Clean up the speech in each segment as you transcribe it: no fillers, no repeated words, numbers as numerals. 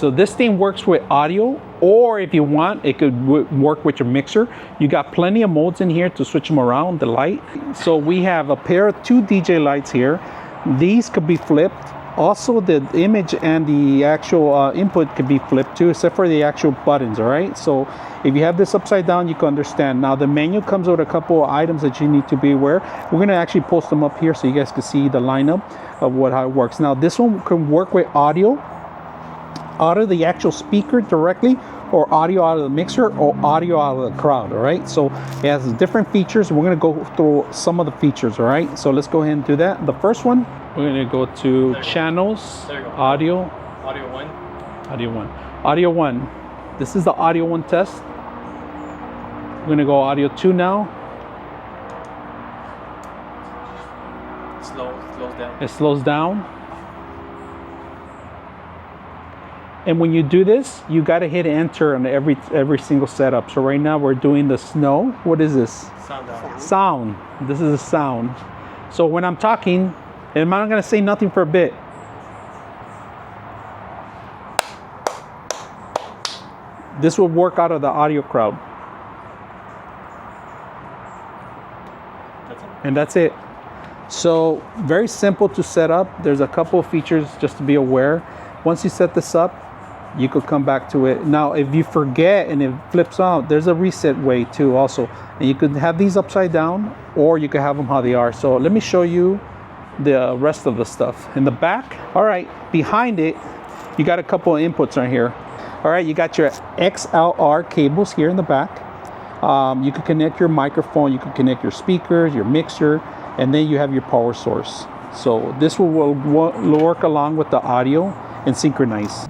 So this thing works with audio, or if you want, it could work with your mixer. You got plenty of modes in here to switch them around, the light. So we have a pair of 2 DJ lights here. These could be flipped. Also, the image and the actual input could be flipped too, except for the actual buttons, all right? So if you have this upside down, you can understand. Now, the menu comes with a couple of items that you need to be aware. We're gonna actually post them up here so you guys can see the lineup of how it works. Now, this one can work with audio out of the actual speaker directly, or audio out of the mixer, or audio out of the crowd, all right? So it has different features. We're gonna go through some of the features, all right? So let's go ahead and do that. The first one, we're gonna go to channels, audio. Audio 1. Audio 1. Audio 1. This is the audio 1 test. We're gonna go audio 2 now. Slows down. It slows down. And when you do this, you got to hit enter on every single setup. So right now we're doing the snow. What is this? Sound. This is a sound. So when I'm talking, and I'm not going to say nothing for a bit. This will work out of the audio crowd. And that's it. So very simple to set up. There's a couple of features just to be aware. Once you set this up, you could come back to it. Now, if you forget and it flips out, there's a reset way too also. And you could have these upside down, or you could have them how they are. So let me show you the rest of the stuff. In the back, all right, behind it, you got a couple of inputs right here. All right, you got your XLR cables here in the back. You can connect your microphone, you can connect your speakers, your mixer, and then you have your power source. So this will work along with the audio and synchronize.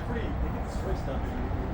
They can destroy stuff if you